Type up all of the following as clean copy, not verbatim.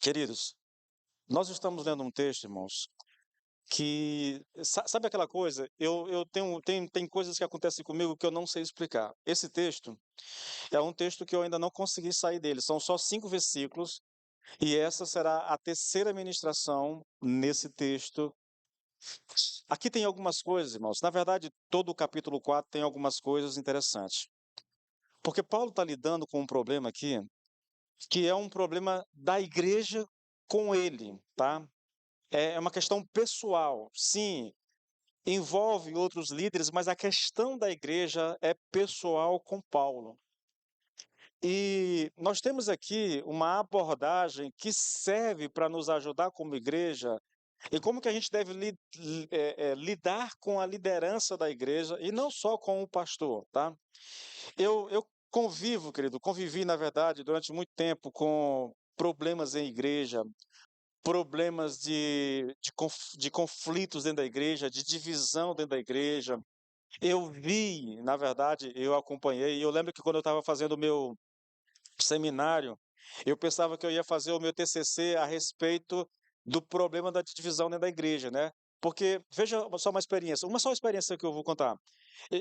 Queridos, nós estamos lendo um texto, irmãos, que sabe aquela coisa? Eu tenho tem coisas que acontecem comigo que eu não sei explicar. Esse texto é um texto que eu ainda não consegui sair dele. São só 5 versículos e essa será a terceira ministração nesse texto. Aqui tem algumas coisas, irmãos. Na verdade, todo o capítulo 4 tem algumas coisas interessantes. Porque Paulo está lidando com um problema aqui, que é um problema da igreja com ele, tá? É uma questão pessoal. Sim, envolve outros líderes, mas a questão da igreja é pessoal com Paulo. E nós temos aqui uma abordagem que serve para nos ajudar como igreja e como que a gente deve lidar com a liderança da igreja e não só com o pastor, tá? Eu convivo, querido, convivi, na verdade, durante muito tempo com problemas em igreja, problemas de conflitos dentro da igreja, de divisão dentro da igreja. Eu vi, na verdade, eu acompanhei, e eu lembro que quando eu estava fazendo o meu seminário, eu pensava que eu ia fazer o meu TCC a respeito do problema da divisão dentro da igreja, né? Porque, veja só uma só experiência que eu vou contar.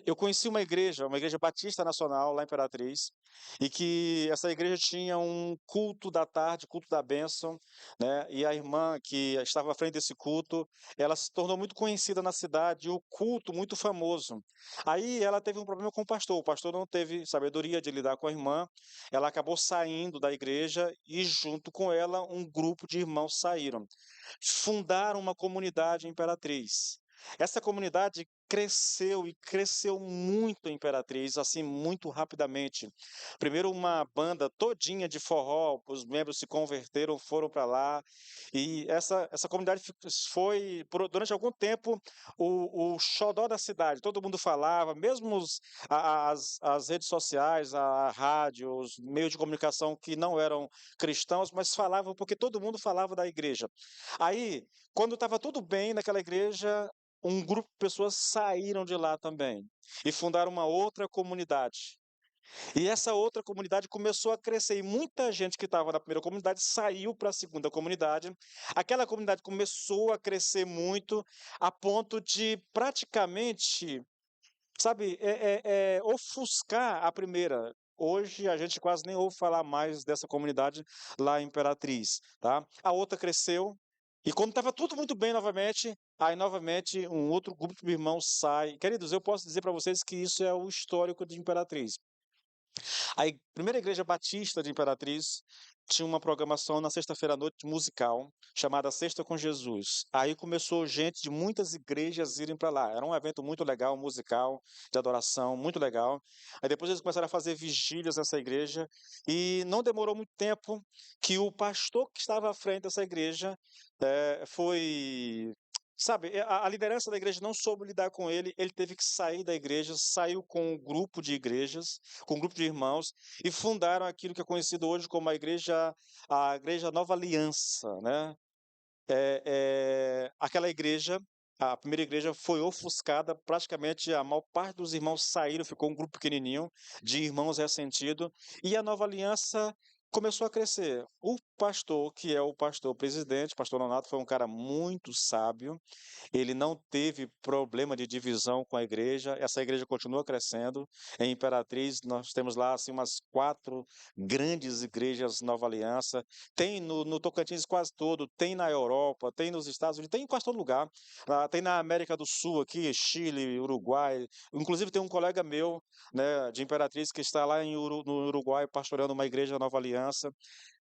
Eu conheci uma igreja batista nacional lá em Imperatriz, e que essa igreja tinha um culto da tarde, culto da bênção, né? E a irmã que estava à frente desse culto, ela se tornou muito conhecida na cidade, e o culto muito famoso. Aí ela teve um problema com o pastor não teve sabedoria de lidar com a irmã, ela acabou saindo da igreja e junto com ela um grupo de irmãos saíram. Fundaram uma comunidade em Imperatriz. Essa comunidade cresceu e cresceu muito em Imperatriz, assim, muito rapidamente. Primeiro uma banda todinha de forró, os membros se converteram, foram para lá, e essa comunidade foi, durante algum tempo, o xodó da cidade. Todo mundo falava, mesmo as redes sociais, a rádio, os meios de comunicação que não eram cristãos, mas falavam porque todo mundo falava da igreja. Aí, quando estava tudo bem naquela igreja, um grupo de pessoas saíram de lá também e fundaram uma outra comunidade. E essa outra comunidade começou a crescer e muita gente que estava na primeira comunidade saiu para a segunda comunidade. Aquela comunidade começou a crescer muito a ponto de praticamente, sabe, ofuscar a primeira. Hoje a gente quase nem ouve falar mais dessa comunidade lá em Imperatriz, tá? A outra cresceu e quando estava tudo muito bem novamente, aí novamente um outro grupo de irmãos sai. Queridos, eu posso dizer para vocês que isso é o histórico de Imperatriz. Primeira igreja batista de Imperatriz tinha uma programação na sexta-feira à noite musical, chamada Sexta com Jesus. Aí começou gente de muitas igrejas irem para lá. Era um evento muito legal, musical, de adoração, muito legal. Aí depois eles começaram a fazer vigílias nessa igreja e não demorou muito tempo que o pastor que estava à frente dessa igreja foi. Sabe, a liderança da igreja não soube lidar com ele, ele teve que sair da igreja, saiu com um grupo de igrejas, com um grupo de irmãos, e fundaram aquilo que é conhecido hoje como a igreja Nova Aliança, né? Aquela igreja, a primeira igreja foi ofuscada, praticamente a maior parte dos irmãos saíram, ficou um grupo pequenininho de irmãos ressentidos, e a Nova Aliança começou a crescer. O pastor, que é o pastor presidente, pastor Nonato, foi um cara muito sábio, ele não teve problema de divisão com a igreja, essa igreja continua crescendo. Em Imperatriz, nós temos lá assim, umas 4 grandes igrejas Nova Aliança. Tem no Tocantins quase todo, tem na Europa, tem nos Estados Unidos, tem em quase todo lugar. Tem na América do Sul, aqui, Chile, Uruguai. Inclusive, tem um colega meu, né, de Imperatriz, que está lá no Uruguai pastoreando uma igreja Nova Aliança.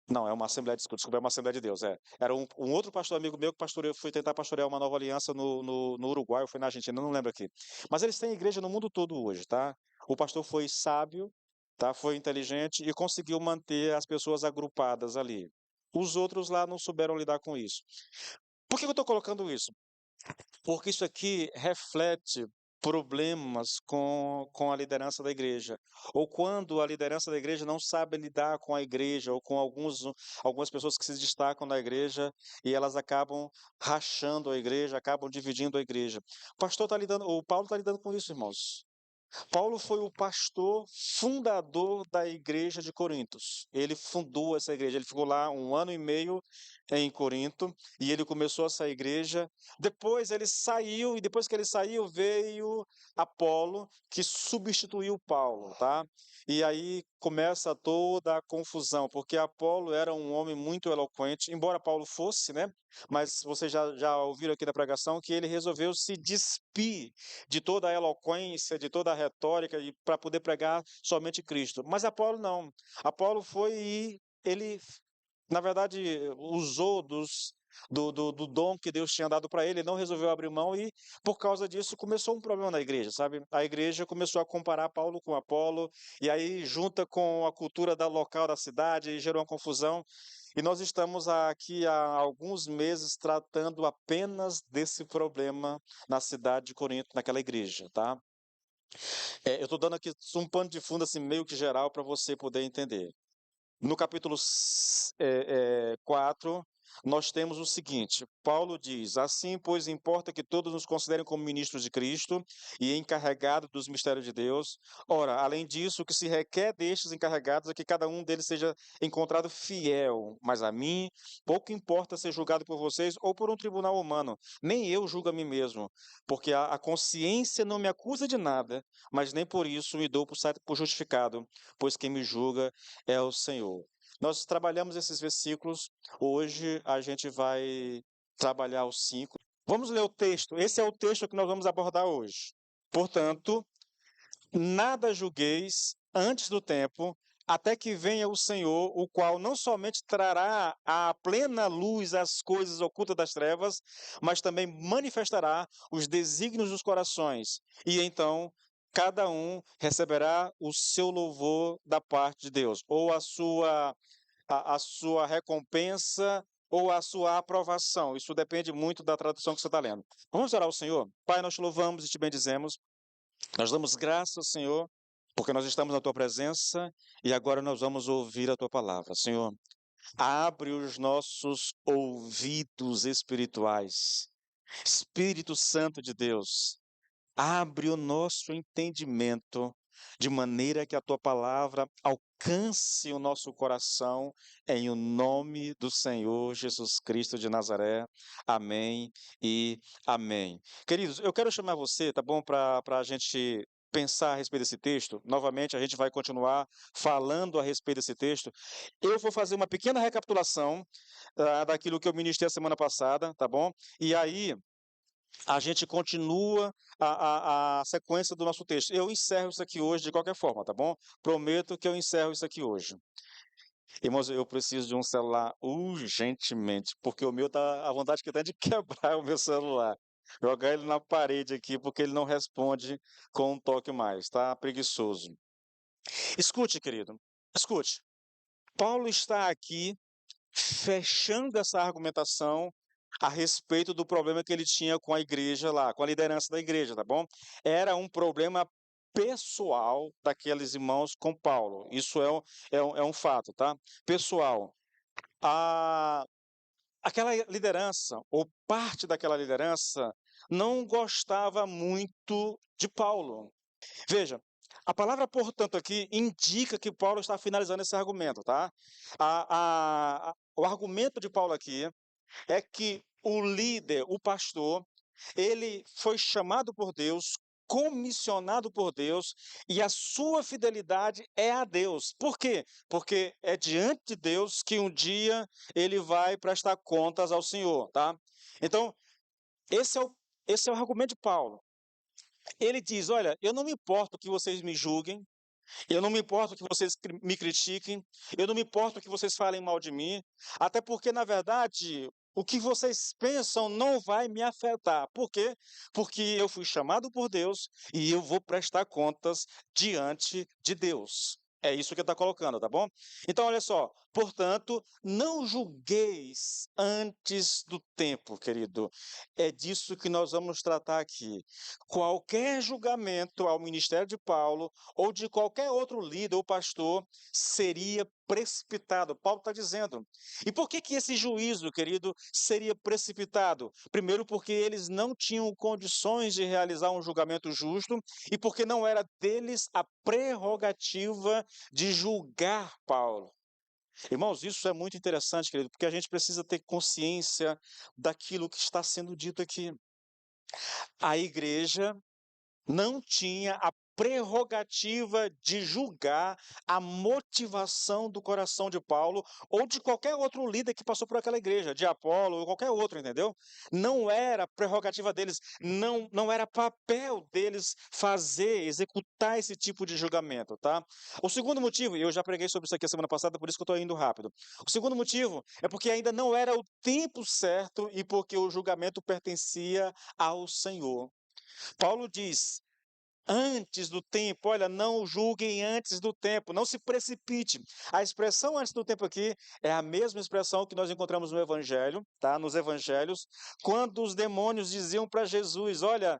Não, é uma Assembleia, desculpa, é uma Assembleia de Deus, é. Era um outro pastor amigo meu que pastoreou, fui tentar pastorear uma nova aliança no Uruguai, ou foi na Argentina, não lembro aqui. Mas eles têm igreja no mundo todo hoje, tá? O pastor foi sábio, tá? Foi inteligente e conseguiu manter as pessoas agrupadas ali. Os outros lá não souberam lidar com isso. Por que eu estou colocando isso? Porque isso aqui reflete problemas com a liderança da igreja. Ou quando a liderança da igreja não sabe lidar com a igreja, ou com algumas pessoas que se destacam na igreja e elas acabam rachando a igreja, acabam dividindo a igreja. O Paulo está lidando com isso, irmãos. Paulo foi o pastor fundador da igreja de Corintos. Ele fundou essa igreja. Ele ficou lá 1 ano e meio em Corinto e ele começou essa igreja. Depois ele saiu e depois que ele saiu veio Apolo, que substituiu Paulo, tá? E aí começa toda a confusão, porque Apolo era um homem muito eloquente, embora Paulo fosse, né? Mas vocês já ouviram aqui na pregação que ele resolveu se despir de toda a eloquência, de toda a retórica, para poder pregar somente Cristo. Mas Apolo não. Apolo foi e ele, na verdade, usou do dom que Deus tinha dado para ele, não resolveu abrir mão e, por causa disso, começou um problema na igreja, sabe? A igreja começou a comparar Paulo com Apolo, e aí junta com a cultura da local da cidade, e gerou uma confusão. E nós estamos aqui há alguns meses tratando apenas desse problema na cidade de Corinto, naquela igreja, tá? Eu estou dando aqui um pano de fundo assim meio que geral para você poder entender. No capítulo 4, nós temos o seguinte: Paulo diz: Assim, pois, importa que todos nos considerem como ministros de Cristo e encarregados dos mistérios de Deus. Ora, além disso, o que se requer destes encarregados é que cada um deles seja encontrado fiel. Mas a mim, pouco importa ser julgado por vocês ou por um tribunal humano. Nem eu julgo a mim mesmo, porque a consciência não me acusa de nada, mas nem por isso me dou por justificado, pois quem me julga é o Senhor. Nós trabalhamos esses versículos, hoje a gente vai trabalhar os 5. Vamos ler o texto, esse é o texto que nós vamos abordar hoje. Portanto, nada julgueis antes do tempo, até que venha o Senhor, o qual não somente trará à plena luz as coisas ocultas das trevas, mas também manifestará os desígnios dos corações. E então cada um receberá o seu louvor da parte de Deus, ou a sua recompensa, ou a sua aprovação. Isso depende muito da tradução que você está lendo. Vamos orar ao Senhor? Pai, nós te louvamos e te bendizemos. Nós damos graças, Senhor, porque nós estamos na tua presença e agora nós vamos ouvir a tua palavra. Senhor, abre os nossos ouvidos espirituais. Espírito Santo de Deus, abre o nosso entendimento de maneira que a tua palavra alcance o nosso coração em o nome do Senhor Jesus Cristo de Nazaré. Amém e amém. Queridos, eu quero chamar você, tá bom, para a gente pensar a respeito desse texto. Novamente, a gente vai continuar falando a respeito desse texto. Eu vou fazer uma pequena recapitulação daquilo que eu ministrei a semana passada, tá bom? E aí a gente continua a sequência do nosso texto. Eu encerro isso aqui hoje de qualquer forma, tá bom? Prometo que eu encerro isso aqui hoje. Irmãos, eu preciso de um celular urgentemente, porque o meu tá a vontade que eu tenho de quebrar o meu celular. Jogar ele na parede aqui, porque ele não responde com um toque mais, tá? Preguiçoso. Escute, querido, escute. Paulo está aqui fechando essa argumentação a respeito do problema que ele tinha com a igreja lá, com a liderança da igreja, tá bom? Era um problema pessoal daqueles irmãos com Paulo. Isso é um fato, tá? Pessoal. A, aquela liderança, ou parte daquela liderança, não gostava muito de Paulo. Veja, a palavra, portanto, aqui indica que Paulo está finalizando esse argumento, tá? O argumento de Paulo aqui é que o líder, o pastor, ele foi chamado por Deus, comissionado por Deus, e a sua fidelidade é a Deus. Por quê? Porque é diante de Deus que um dia ele vai prestar contas ao Senhor, tá? Então, esse é o, esse é o argumento de Paulo. Ele diz: olha, eu não me importo que vocês me julguem, eu não me importo que vocês me critiquem, eu não me importo que vocês falem mal de mim, até porque, na verdade, o que vocês pensam não vai me afetar. Por quê? Porque eu fui chamado por Deus e eu vou prestar contas diante de Deus. É isso que ele está colocando, tá bom? Então, olha só, Portanto, não julgueis antes do tempo, querido. É disso que nós vamos tratar aqui. Qualquer julgamento ao ministério de Paulo ou de qualquer outro líder ou pastor seria precipitado. Paulo está dizendo. E por que que esse juízo, querido, seria precipitado? Primeiro, porque eles não tinham condições de realizar um julgamento justo e porque não era deles a prerrogativa de julgar Paulo. Irmãos, isso é muito interessante, querido, porque a gente precisa ter consciência daquilo que está sendo dito aqui. A igreja não tinha a prerrogativa de julgar a motivação do coração de Paulo ou de qualquer outro líder que passou por aquela igreja, de Apolo ou qualquer outro, entendeu? Não era prerrogativa deles, não era papel deles fazer, executar esse tipo de julgamento, tá? O segundo motivo, e eu já preguei sobre isso aqui a semana passada, por isso que eu estou indo rápido. O segundo motivo é porque ainda não era o tempo certo e porque o julgamento pertencia ao Senhor. Paulo diz: antes do tempo, olha, não julguem antes do tempo, não se precipite. A expressão antes do tempo aqui é a mesma expressão que nós encontramos no Evangelho, tá? Nos Evangelhos, quando os demônios diziam para Jesus: olha,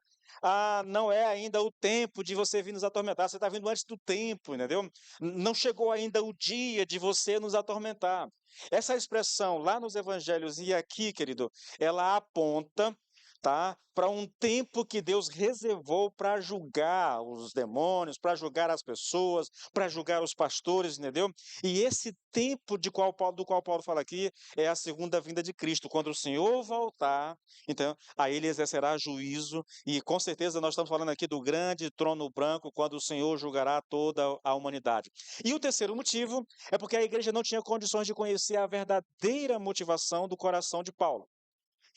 não é ainda o tempo de você vir nos atormentar, você está vindo antes do tempo, entendeu? Não chegou ainda o dia de você nos atormentar. Essa expressão lá nos Evangelhos e aqui, querido, ela aponta, tá, para um tempo que Deus reservou para julgar os demônios, para julgar as pessoas, para julgar os pastores, entendeu? E esse tempo do qual Paulo fala aqui é a segunda vinda de Cristo, quando o Senhor voltar, então, aí ele exercerá juízo e com certeza nós estamos falando aqui do grande trono branco, quando o Senhor julgará toda a humanidade. E o terceiro motivo é porque a igreja não tinha condições de conhecer a verdadeira motivação do coração de Paulo.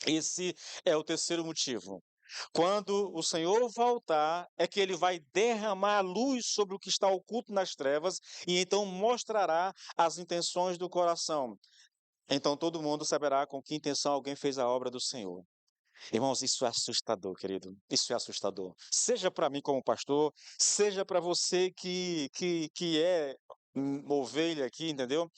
Esse é o terceiro motivo. Quando o Senhor voltar, é que ele vai derramar luz sobre o que está oculto nas trevas e então mostrará as intenções do coração. Então todo mundo saberá com que intenção alguém fez a obra do Senhor. Irmãos, isso é assustador, querido. Isso é assustador. Seja para mim como pastor, seja para você que é ovelha aqui, entendeu?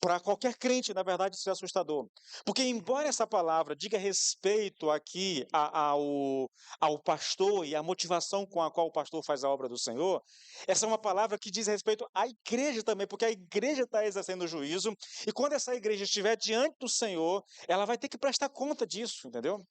Para qualquer crente, na verdade, isso é assustador. Porque, embora essa palavra diga respeito aqui ao pastor e à motivação com a qual o pastor faz a obra do Senhor, essa é uma palavra que diz respeito à igreja também, porque a igreja está exercendo o juízo, e quando essa igreja estiver diante do Senhor, ela vai ter que prestar conta disso, entendeu?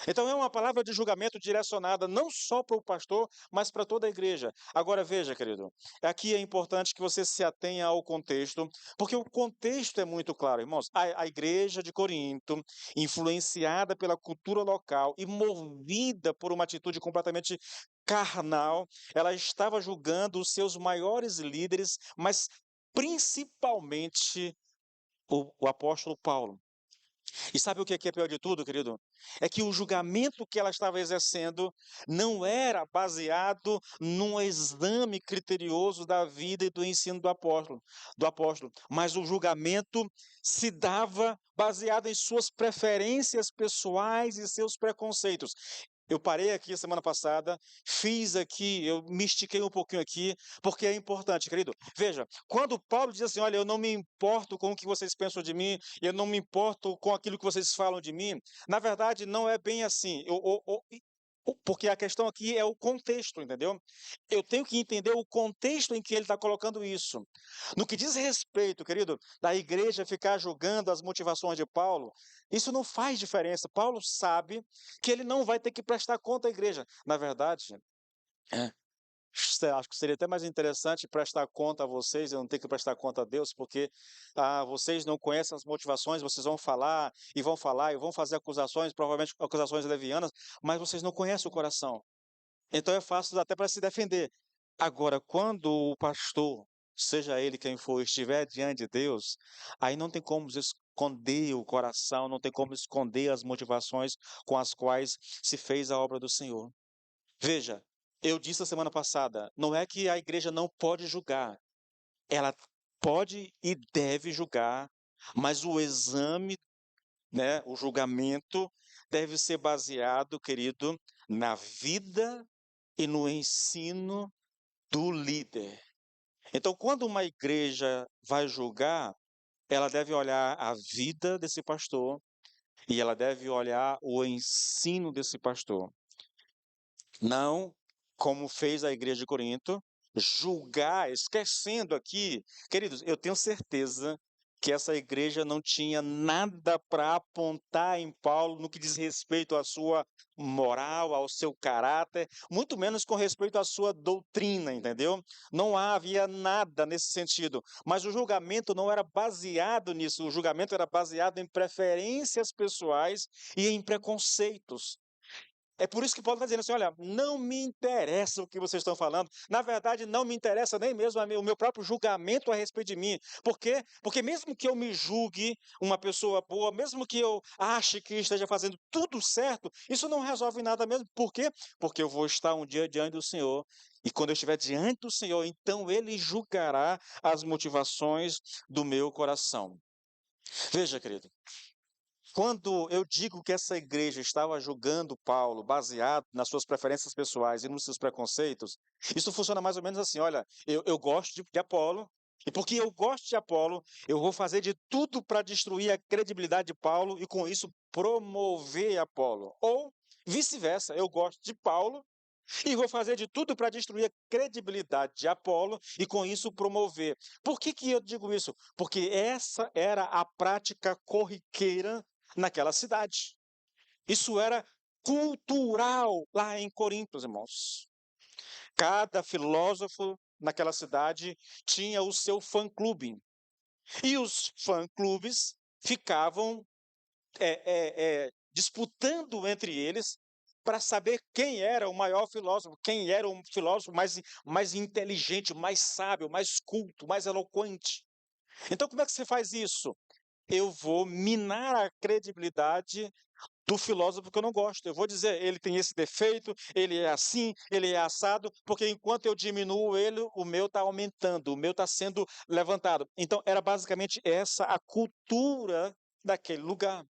Então é uma palavra de julgamento direcionada não só para o pastor, mas para toda a igreja. Agora veja, querido, aqui é importante que você se atenha ao contexto, porque o contexto é muito claro, irmãos. A igreja de Corinto, influenciada pela cultura local e movida por uma atitude completamente carnal, ela estava julgando os seus maiores líderes, mas principalmente o apóstolo Paulo. E sabe o que é pior de tudo, querido? É que o julgamento que ela estava exercendo não era baseado num exame criterioso da vida e do ensino do apóstolo, mas o julgamento se dava baseado em suas preferências pessoais e seus preconceitos. Eu parei aqui semana passada, fiz aqui, eu me estiquei um pouquinho aqui, porque é importante, querido. Veja, quando Paulo diz assim: olha, eu não me importo com o que vocês pensam de mim, eu não me importo com aquilo que vocês falam de mim, na verdade, não é bem assim. Porque a questão aqui é o contexto, entendeu? Eu tenho que entender o contexto em que ele está colocando isso. No que diz respeito, querido, da igreja ficar julgando as motivações de Paulo, isso não faz diferença. Paulo sabe que ele não vai ter que prestar conta à igreja. Na verdade, é, acho que seria até mais interessante prestar conta a vocês e não ter que prestar conta a Deus, porque vocês não conhecem as motivações, vocês vão falar e vão fazer acusações, provavelmente acusações levianas, mas vocês não conhecem o coração. Então é fácil até para se defender. Agora, quando o pastor, seja ele quem for, estiver diante de Deus, aí não tem como esconder o coração, não tem como esconder as motivações com as quais se fez a obra do Senhor. Veja, eu disse a semana passada, não é que a igreja não pode julgar, ela pode e deve julgar, mas o exame, né, o julgamento deve ser baseado, querido, na vida e no ensino do líder. Então, quando uma igreja vai julgar, ela deve olhar a vida desse pastor e ela deve olhar o ensino desse pastor. Não como fez a igreja de Corinto, julgar, esquecendo aqui, queridos, eu tenho certeza que essa igreja não tinha nada para apontar em Paulo no que diz respeito à sua moral, ao seu caráter, muito menos com respeito à sua doutrina, entendeu? Não havia nada nesse sentido, mas o julgamento não era baseado nisso, o julgamento era baseado em preferências pessoais e em preconceitos. É por isso que Paulo está dizendo assim: olha, não me interessa o que vocês estão falando. Na verdade, não me interessa nem mesmo o meu próprio julgamento a respeito de mim. Por quê? Porque mesmo que eu me julgue uma pessoa boa, mesmo que eu ache que esteja fazendo tudo certo, isso não resolve nada mesmo. Por quê? Porque eu vou estar um dia diante do Senhor. E quando eu estiver diante do Senhor, então Ele julgará as motivações do meu coração. Veja, querido. Quando eu digo que essa igreja estava julgando Paulo baseado nas suas preferências pessoais e nos seus preconceitos, isso funciona mais ou menos assim: olha, eu gosto de Apolo, e porque eu gosto de Apolo, eu vou fazer de tudo para destruir a credibilidade de Paulo e com isso promover Apolo. Ou vice-versa, eu gosto de Paulo e vou fazer de tudo para destruir a credibilidade de Apolo e com isso promover. Por que eu digo isso? Porque essa era a prática corriqueira naquela cidade. Isso era cultural lá em Corinto, irmãos. Cada filósofo naquela cidade tinha o seu fã-clube. E os fã-clubes ficavam disputando entre eles para saber quem era o maior filósofo, quem era o filósofo mais inteligente, mais sábio, mais culto, mais eloquente. Então, como é que você faz isso? Eu vou minar a credibilidade do filósofo que eu não gosto. Eu vou dizer, ele tem esse defeito, ele é assim, ele é assado, porque enquanto eu diminuo ele, o meu está aumentando, o meu está sendo levantado. Então, era basicamente essa a cultura daquele lugar,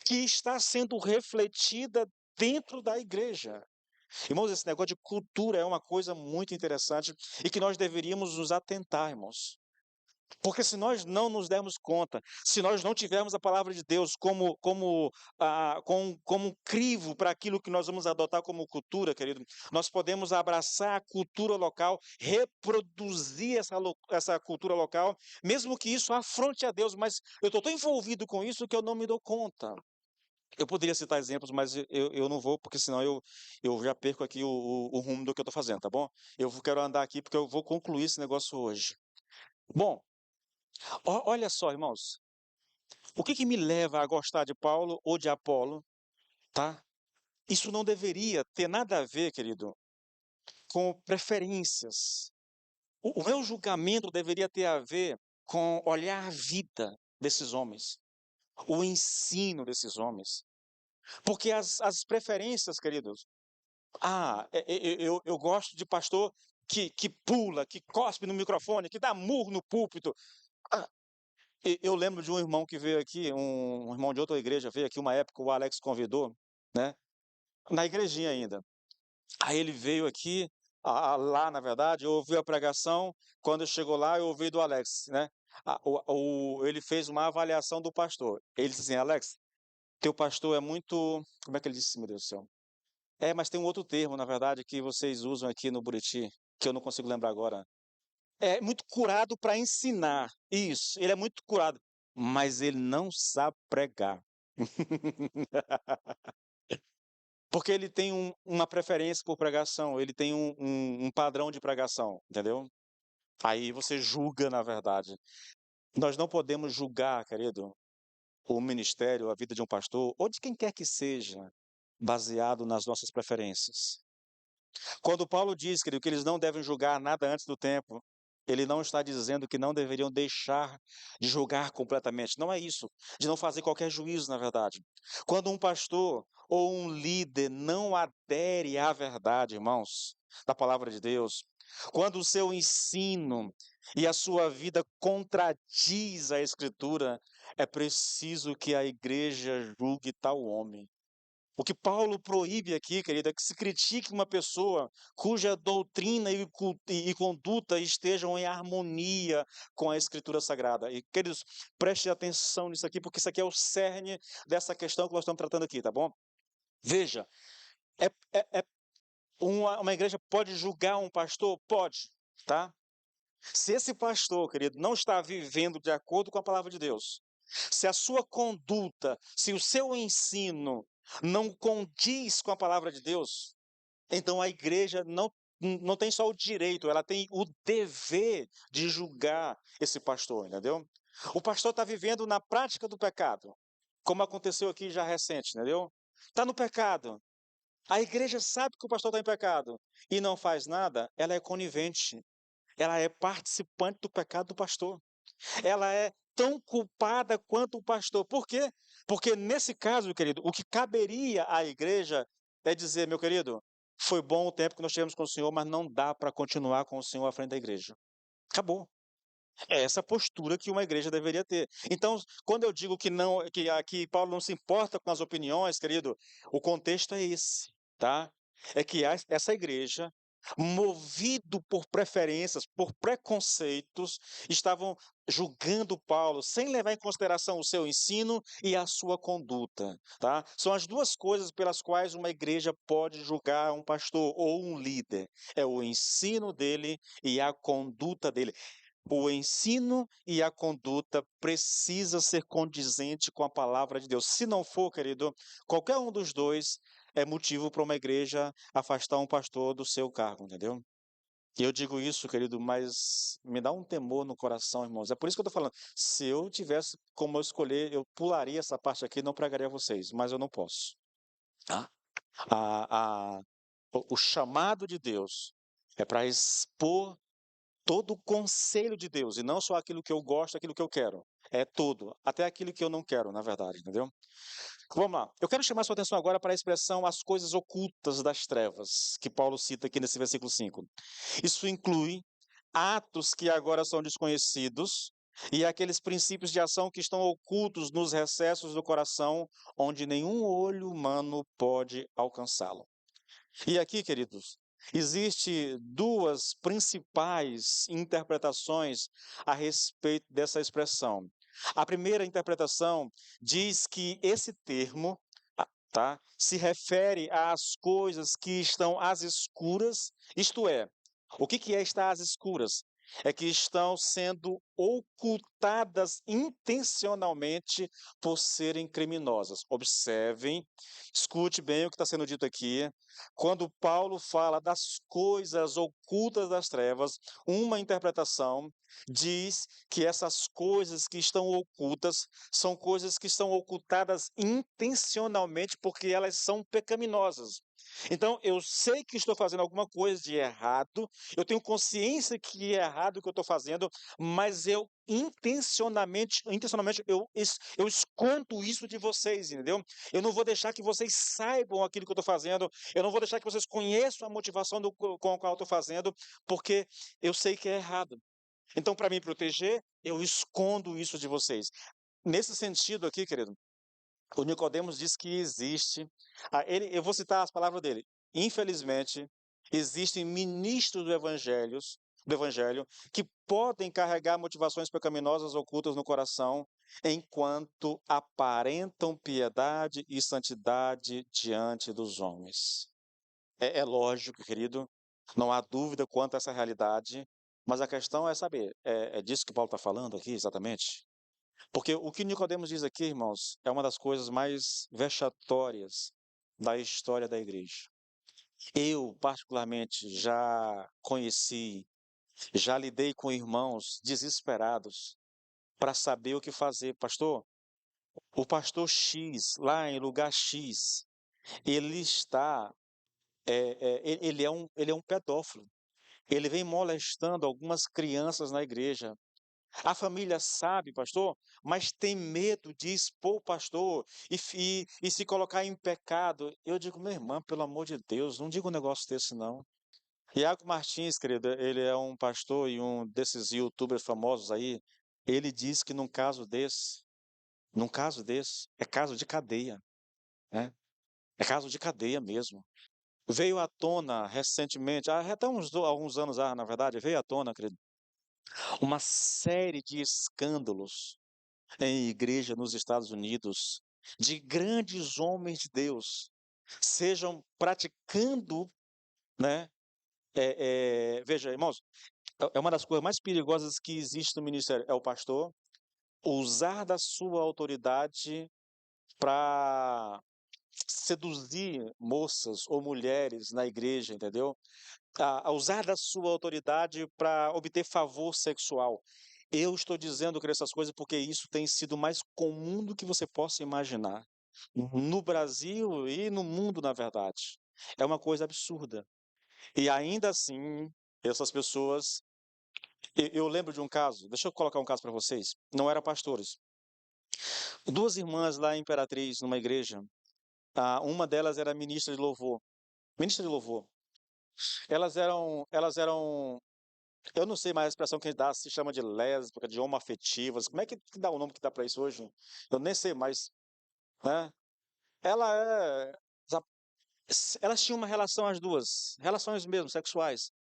que está sendo refletida dentro da igreja. Irmãos, esse negócio de cultura é uma coisa muito interessante e que nós deveríamos nos atentar, irmãos. Porque se nós não nos dermos conta, se nós não tivermos a palavra de Deus como um crivo para aquilo que nós vamos adotar como cultura, querido, nós podemos abraçar a cultura local, reproduzir essa cultura local, mesmo que isso afronte a Deus, mas eu estou tão envolvido com isso que eu não me dou conta. Eu poderia citar exemplos, mas eu não vou, porque senão eu já perco aqui o rumo do que eu estou fazendo, tá bom? Eu quero andar aqui porque eu vou concluir esse negócio hoje. Bom, olha só, irmãos, o que me leva a gostar de Paulo ou de Apolo, tá? Isso não deveria ter nada a ver, querido, com preferências. O meu julgamento deveria ter a ver com olhar a vida desses homens, o ensino desses homens. Porque as preferências, queridos, eu gosto de pastor que pula, que cospe no microfone, que dá murro no púlpito. Ah, eu lembro de um irmão que veio aqui, um irmão de outra igreja, veio aqui uma época, o Alex convidou, né? Na igrejinha ainda. Aí ele veio aqui, lá na verdade, eu ouvi a pregação, quando chegou lá eu ouvi do Alex, né? Ele fez uma avaliação do pastor. Ele disse assim: Alex, teu pastor é muito. Como é que ele disse, meu Deus do céu? Mas tem um outro termo, na verdade, que vocês usam aqui no Buriti, que eu não consigo lembrar agora. É muito curado para ensinar. Isso, ele é muito curado, mas ele não sabe pregar. Porque ele tem uma preferência por pregação, ele tem um padrão de pregação, entendeu? Aí você julga, na verdade. Nós não podemos julgar, querido, o ministério, a vida de um pastor, ou de quem quer que seja, baseado nas nossas preferências. Quando Paulo diz, querido, que eles não devem julgar nada antes do tempo, ele não está dizendo que não deveriam deixar de julgar completamente. Não é isso, de não fazer qualquer juízo, na verdade. Quando um pastor ou um líder não adere à verdade, irmãos, da palavra de Deus, quando o seu ensino e a sua vida contradiz a Escritura, é preciso que a igreja julgue tal homem. O que Paulo proíbe aqui, querido, é que se critique uma pessoa cuja doutrina e conduta estejam em harmonia com a Escritura Sagrada. E, queridos, preste atenção nisso aqui, porque isso aqui é o cerne dessa questão que nós estamos tratando aqui, tá bom? Veja, é, uma igreja pode julgar um pastor? Pode, tá? Se esse pastor, querido, não está vivendo de acordo com a palavra de Deus, se a sua conduta, se o seu ensino não condiz com a palavra de Deus, então a igreja não tem só o direito, ela tem o dever de julgar esse pastor, entendeu? O pastor está vivendo na prática do pecado, como aconteceu aqui já recente, entendeu? Está no pecado. A igreja sabe que o pastor está em pecado e não faz nada, ela é conivente, ela é participante do pecado do pastor. Ela é tão culpada quanto o pastor. Por quê? Porque nesse caso, querido, o que caberia à igreja é dizer, meu querido, foi bom o tempo que nós tivemos com o Senhor, mas não dá para continuar com o Senhor à frente da igreja. Acabou. É essa postura que uma igreja deveria ter. Então, quando eu digo que não, que aqui Paulo não se importa com as opiniões, querido, o contexto é esse, tá? É que essa igreja, movido por preferências, por preconceitos, estavam julgando Paulo sem levar em consideração o seu ensino e a sua conduta, tá? São as duas coisas pelas quais uma igreja pode julgar um pastor ou um líder. É o ensino dele e a conduta dele. O ensino e a conduta precisa ser condizente com a palavra de Deus. Se não for, querido, qualquer um dos dois é motivo para uma igreja afastar um pastor do seu cargo, entendeu? E eu digo isso, querido, mas me dá um temor no coração, irmãos. É por isso que eu estou falando. Se eu tivesse como eu escolher, eu pularia essa parte aqui e não pregaria a vocês, mas eu não posso. Tá? O chamado de Deus é para expor todo o conselho de Deus, e não só aquilo que eu gosto, aquilo que eu quero. É tudo, até aquilo que eu não quero, na verdade, entendeu? Vamos lá. Eu quero chamar sua atenção agora para a expressão as coisas ocultas das trevas, que Paulo cita aqui nesse versículo 5. Isso inclui atos que agora são desconhecidos e aqueles princípios de ação que estão ocultos nos recessos do coração, onde nenhum olho humano pode alcançá-lo. E aqui, queridos, existe duas principais interpretações a respeito dessa expressão. A primeira interpretação diz que esse termo, tá, se refere às coisas que estão às escuras, isto é, o que é estar às escuras? É que estão sendo ocultadas intencionalmente por serem criminosas. Observem, escute bem o que está sendo dito aqui. Quando Paulo fala das coisas ocultas das trevas, uma interpretação diz que essas coisas que estão ocultas são coisas que estão ocultadas intencionalmente porque elas são pecaminosas. Então, eu sei que estou fazendo alguma coisa de errado, eu tenho consciência que é errado o que eu estou fazendo, mas eu intencionalmente eu escondo isso de vocês, entendeu? Eu não vou deixar que vocês saibam aquilo que eu estou fazendo, eu não vou deixar que vocês conheçam a motivação com a qual eu estou fazendo, porque eu sei que é errado. Então, para me proteger, eu escondo isso de vocês. Nesse sentido aqui, querido, o Nicodemos diz que existe, eu vou citar as palavras dele. Infelizmente, existem ministros do evangelho, que podem carregar motivações pecaminosas ocultas no coração, enquanto aparentam piedade e santidade diante dos homens. É lógico, querido, não há dúvida quanto a essa realidade, mas a questão é saber, é disso que Paulo está falando aqui exatamente? Porque o que Nicodemos diz aqui, irmãos, é uma das coisas mais vexatórias da história da igreja. Eu, particularmente, já conheci, já lidei com irmãos desesperados para saber o que fazer. Pastor, o pastor X, lá em lugar X, ele está, ele é um pedófilo. Ele vem molestando algumas crianças na igreja. A família sabe, pastor, mas tem medo de expor o pastor e se colocar em pecado. Eu digo, minha irmã, pelo amor de Deus, não diga um negócio desse, não. Iago Martins, querido, ele é um pastor e um desses youtubers famosos aí. Ele diz que num caso desse, é caso de cadeia, né? É caso de cadeia mesmo. Veio à tona recentemente, há até alguns anos, na verdade, veio à tona, querido, uma série de escândalos em igreja nos Estados Unidos, de grandes homens de Deus, sejam praticando, né? Veja, irmãos, é uma das coisas mais perigosas que existe no ministério, é o pastor usar da sua autoridade para seduzir moças ou mulheres na igreja, entendeu? A usar da sua autoridade para obter favor sexual. Eu estou dizendo que essas coisas porque isso tem sido mais comum do que você possa imaginar. No Brasil e no mundo, na verdade. É uma coisa absurda. E ainda assim, essas pessoas. Eu lembro de um caso, deixa eu colocar um caso para vocês. Não eram pastores. Duas irmãs lá em Imperatriz, numa igreja. Uma delas era ministra de louvor. Ministra de louvor. Elas eram, eu não sei mais a expressão que a gente dá, se chama de lésbica, de homoafetivas. Como é que dá o nome que dá para isso hoje? Eu nem sei mais, né? Ela é, elas tinham uma relação as duas, relações mesmo sexuais.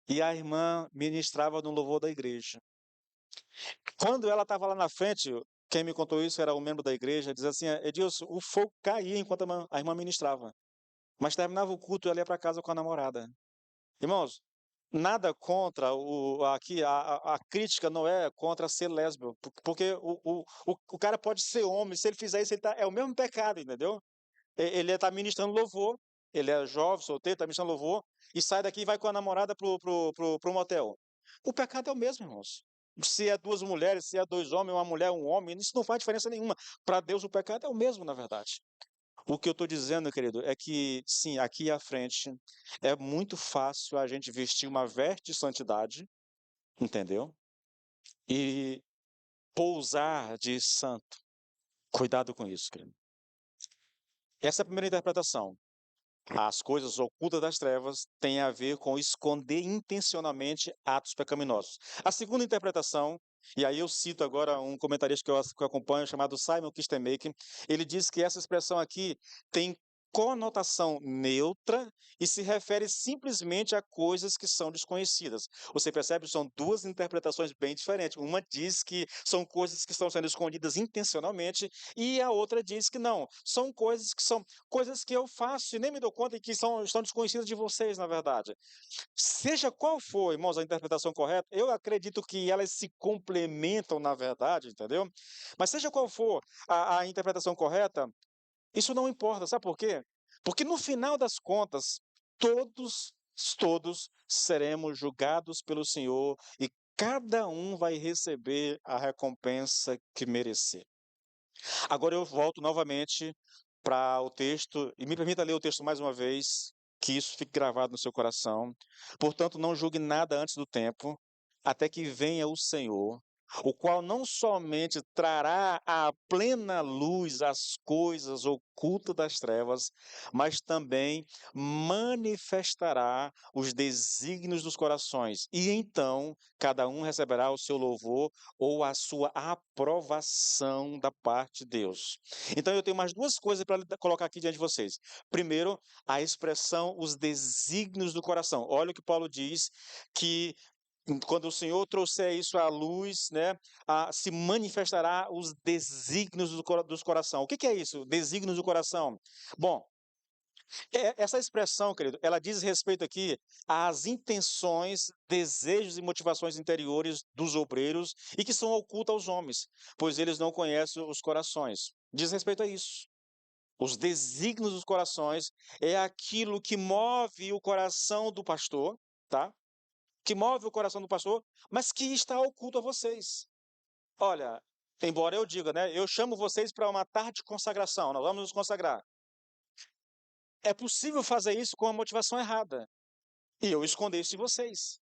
E a irmã ministrava no louvor da igreja. Quando ela estava lá na frente, quem me contou isso era um membro da igreja, dizia assim: Edilson, o fogo caía enquanto a irmã ministrava. Mas terminava o culto e ela ia para casa com a namorada. Irmãos, nada contra aqui, a crítica não é contra ser lésbico, porque o cara pode ser homem, se ele fizer isso, é o mesmo pecado, entendeu? Ele está ministrando louvor, ele é jovem, solteiro, está ministrando louvor, e sai daqui e vai com a namorada pro motel. O pecado é o mesmo, irmãos. Se é duas mulheres, se é dois homens, uma mulher, um homem, isso não faz diferença nenhuma. Para Deus, o pecado é o mesmo, na verdade. O que eu estou dizendo, querido, é que, sim, aqui à frente é muito fácil a gente vestir uma veste de santidade, entendeu? E pousar de santo. Cuidado com isso, querido. Essa é a primeira interpretação. As coisas ocultas das trevas têm a ver com esconder intencionalmente atos pecaminosos. A segunda interpretação, e aí eu cito agora um comentarista que eu acompanho, chamado Simon Kistemaker, ele diz que essa expressão aqui tem conotação neutra e se refere simplesmente a coisas que são desconhecidas. Você percebe? São duas interpretações bem diferentes. Uma diz que são coisas que estão sendo escondidas intencionalmente e a outra diz que não, são coisas que eu faço e nem me dou conta e que estão desconhecidas de vocês, na verdade. Seja qual for, irmãos, a interpretação correta, eu acredito que elas se complementam, na verdade, entendeu? Mas seja qual for a interpretação correta, isso não importa, sabe por quê? Porque no final das contas, todos, todos seremos julgados pelo Senhor e cada um vai receber a recompensa que merecer. Agora eu volto novamente para o texto, e me permita ler o texto mais uma vez, que isso fique gravado no seu coração. Portanto, não julgue nada antes do tempo, até que venha o Senhor, o qual não somente trará à plena luz as coisas ocultas das trevas, mas também manifestará os desígnios dos corações. E então cada um receberá o seu louvor ou a sua aprovação da parte de Deus. Então eu tenho mais duas coisas para colocar aqui diante de vocês. Primeiro, a expressão os desígnios do coração. Olha o que Paulo diz que quando o Senhor trouxer isso à luz, né, se manifestará os desígnios dos coração. O que é isso? Desígnios do coração. Bom, essa expressão, querido, ela diz respeito aqui às intenções, desejos e motivações interiores dos obreiros e que são ocultas aos homens, pois eles não conhecem os corações. Diz respeito a isso. Os desígnios dos corações é aquilo que move o coração do pastor, tá? Que move o coração do pastor, mas que está oculto a vocês. Olha, embora eu diga, né? Eu chamo vocês para uma tarde de consagração, nós vamos nos consagrar. É possível fazer isso com a motivação errada. E eu esconder isso de vocês.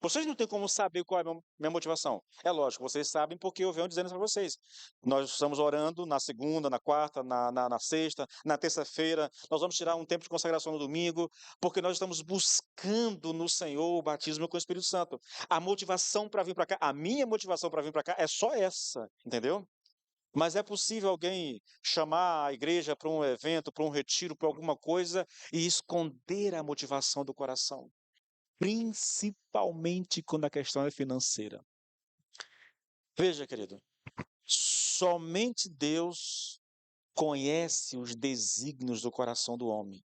Vocês não têm como saber qual é a minha motivação. É lógico, vocês sabem porque eu venho dizendo para vocês. Nós estamos orando na segunda, na quarta, na sexta, na terça-feira. Nós vamos tirar um tempo de consagração no domingo, porque nós estamos buscando no Senhor o batismo com o Espírito Santo. A motivação para vir para cá, a minha motivação para vir para cá é só essa, entendeu? Mas é possível alguém chamar a igreja para um evento, para um retiro, para alguma coisa e esconder a motivação do coração, principalmente quando a questão é financeira. Veja, querido, somente Deus conhece os desígnios do coração do homem.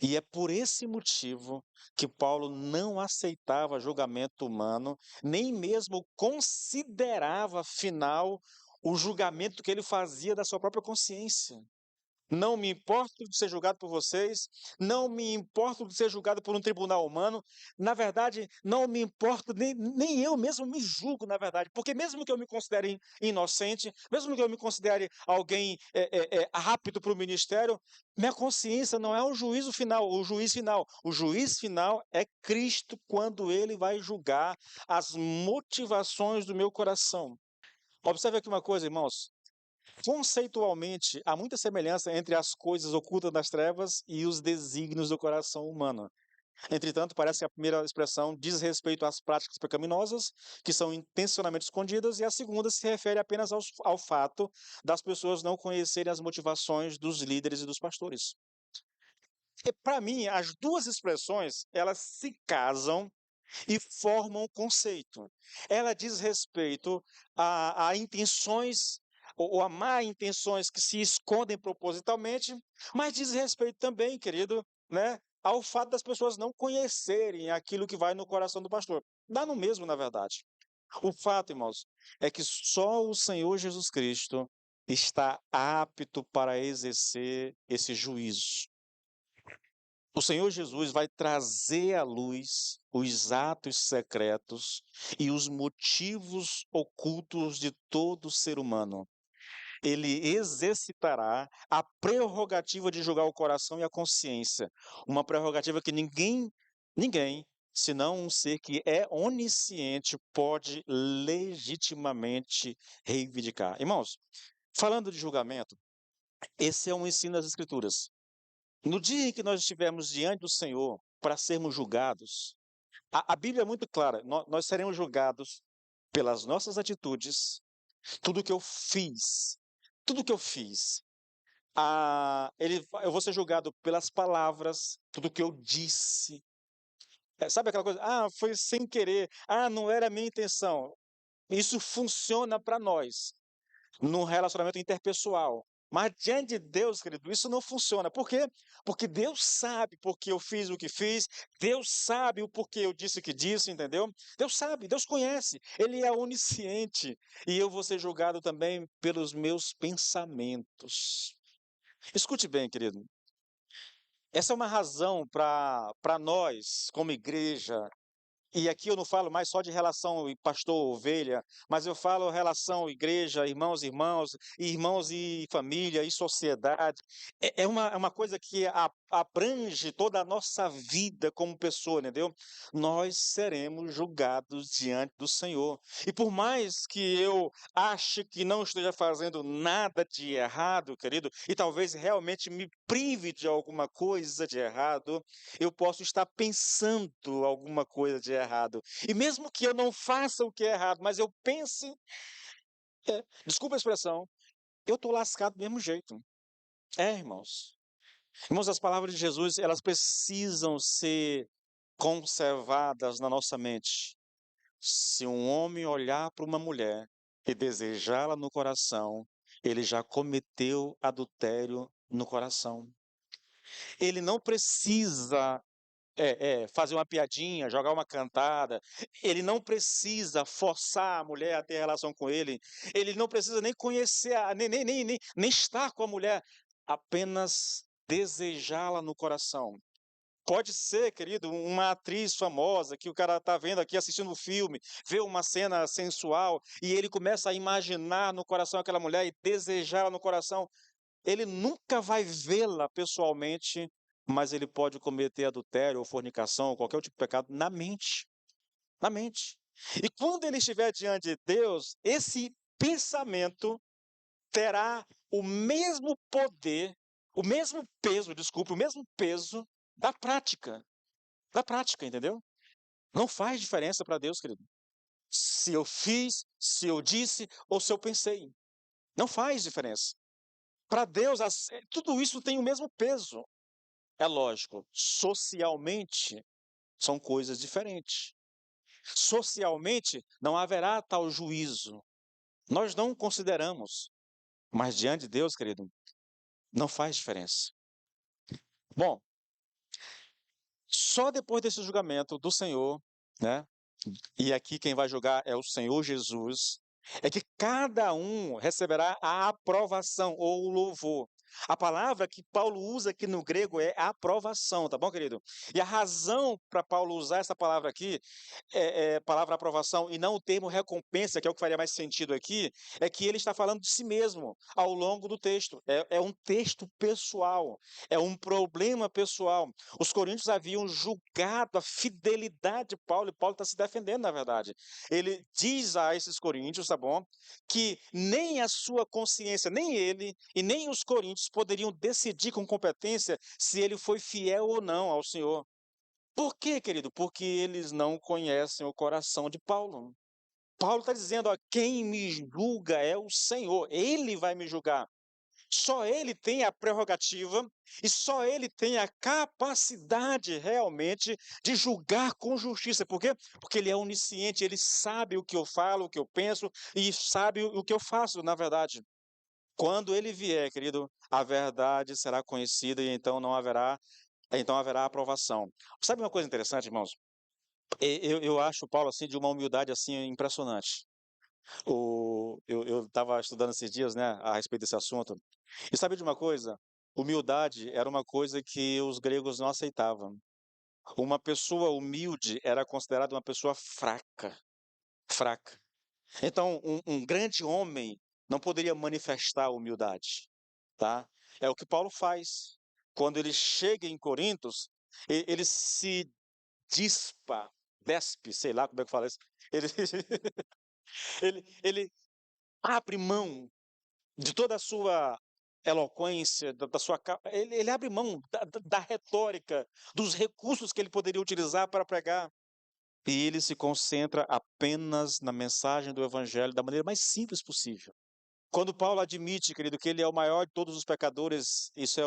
E é por esse motivo que Paulo não aceitava julgamento humano, nem mesmo considerava, afinal, o julgamento que ele fazia da sua própria consciência. Não me importo de ser julgado por vocês, não me importo de ser julgado por um tribunal humano. Na verdade, não me importo, nem eu mesmo me julgo, na verdade, porque mesmo que eu me considere inocente, mesmo que eu me considere alguém apto para o ministério, minha consciência não é o juízo final, o juiz final. O juiz final é Cristo quando ele vai julgar as motivações do meu coração. Observe aqui uma coisa, irmãos. Conceitualmente, há muita semelhança entre as coisas ocultas das trevas e os desígnios do coração humano. Entretanto, parece que a primeira expressão diz respeito às práticas pecaminosas, que são intencionalmente escondidas, e a segunda se refere apenas ao fato das pessoas não conhecerem as motivações dos líderes e dos pastores. E, para mim, as duas expressões, elas se casam e formam um conceito. Ela diz respeito a intenções ou a má intenções que se escondem propositalmente, mas diz respeito também, querido, né, ao fato das pessoas não conhecerem aquilo que vai no coração do pastor. Dá no mesmo, na verdade. O fato, irmãos, é que só o Senhor Jesus Cristo está apto para exercer esse juízo. O Senhor Jesus vai trazer à luz os atos secretos e os motivos ocultos de todo ser humano. Ele exercitará a prerrogativa de julgar o coração e a consciência, uma prerrogativa que ninguém, senão um ser que é onisciente, pode legitimamente reivindicar. Irmãos, falando de julgamento, esse é um ensino das Escrituras. No dia em que nós estivermos diante do Senhor para sermos julgados, a Bíblia é muito clara, nós seremos julgados pelas nossas atitudes, tudo que eu fiz, tudo que eu fiz. Eu vou ser julgado pelas palavras, tudo que eu disse. Sabe aquela coisa? Ah, foi sem querer. Ah, não era a minha intenção. Isso funciona para nós num relacionamento interpessoal. Mas diante de Deus, querido, isso não funciona. Por quê? Porque Deus sabe porque eu fiz o que fiz, Deus sabe o porquê eu disse o que disse, entendeu? Deus sabe, Deus conhece, Ele é onisciente. E eu vou ser julgado também pelos meus pensamentos. Escute bem, querido. Essa é uma razão para nós, como igreja, e aqui eu não falo mais só de relação pastor-ovelha, mas eu falo relação igreja, irmãos, irmãos e família e sociedade. É uma coisa que abrange toda a nossa vida como pessoa, entendeu? Nós seremos julgados diante do Senhor. E por mais que eu ache que não esteja fazendo nada de errado, querido, e talvez realmente me prive de alguma coisa de errado, eu posso estar pensando alguma coisa de errado. E mesmo que eu não faça o que é errado, mas eu pense, desculpa a expressão, eu estou lascado do mesmo jeito. Irmãos. Irmãos, as palavras de Jesus, elas precisam ser conservadas na nossa mente. Se um homem olhar para uma mulher e desejá-la no coração, ele já cometeu adultério no coração. Ele não precisa fazer uma piadinha, jogar uma cantada. Ele não precisa forçar a mulher a ter relação com ele. Ele não precisa nem conhecer, nem estar com a mulher. Apenas desejá-la no coração. Pode ser, querido, uma atriz famosa que o cara está vendo aqui, assistindo um filme, vê uma cena sensual e ele começa a imaginar no coração aquela mulher e desejá-la no coração. Ele nunca vai vê-la pessoalmente, mas ele pode cometer adultério ou fornicação ou qualquer tipo de pecado na mente. Na mente. E quando ele estiver diante de Deus, esse pensamento terá o mesmo poder, o mesmo peso, desculpe, o mesmo peso da prática. Da prática, entendeu? Não faz diferença para Deus, querido. Se eu fiz, se eu disse ou se eu pensei. Não faz diferença. Para Deus, tudo isso tem o mesmo peso. É lógico, socialmente são coisas diferentes. Socialmente não haverá tal juízo. Nós não consideramos, mas diante de Deus, querido, não faz diferença. Bom, só depois desse julgamento do Senhor, né? E aqui quem vai julgar é o Senhor Jesus, é que cada um receberá a aprovação ou o louvor. A palavra que Paulo usa aqui no grego é aprovação, tá bom, querido? E a razão para Paulo usar essa palavra aqui palavra aprovação e não o termo recompensa, que é o que faria mais sentido aqui, é que ele está falando de si mesmo ao longo do texto. É um texto pessoal, é um problema pessoal. Os coríntios haviam julgado a fidelidade de Paulo, e Paulo está se defendendo, na verdade. Ele diz a esses coríntios, tá bom, que nem a sua consciência, nem ele e nem os coríntios poderiam decidir com competência se ele foi fiel ou não ao Senhor. Por quê, querido? Porque eles não conhecem o coração de Paulo. Paulo está dizendo: ó, quem me julga é o Senhor, ele vai me julgar. Só ele tem a prerrogativa e só ele tem a capacidade realmente de julgar com justiça. Por quê? Porque ele é onisciente, ele sabe o que eu falo, o que eu penso e sabe o que eu faço, na verdade. Quando ele vier, querido, a verdade será conhecida e então haverá aprovação. Sabe uma coisa interessante, irmãos? Eu acho o Paulo assim de uma humildade assim impressionante. Eu estava estudando esses dias, né, a respeito desse assunto. E sabe de uma coisa? Humildade era uma coisa que os gregos não aceitavam. Uma pessoa humilde era considerada uma pessoa fraca, fraca. Então, um grande homem não poderia manifestar humildade, tá? É o que Paulo faz. Quando ele chega em Corintos, ele se despe, sei lá como é que fala isso. Ele, ele abre mão de toda a sua eloquência, da sua. Ele abre mão da retórica, dos recursos que ele poderia utilizar para pregar. E ele se concentra apenas na mensagem do Evangelho da maneira mais simples possível. Quando Paulo admite, querido, que ele é o maior de todos os pecadores, isso é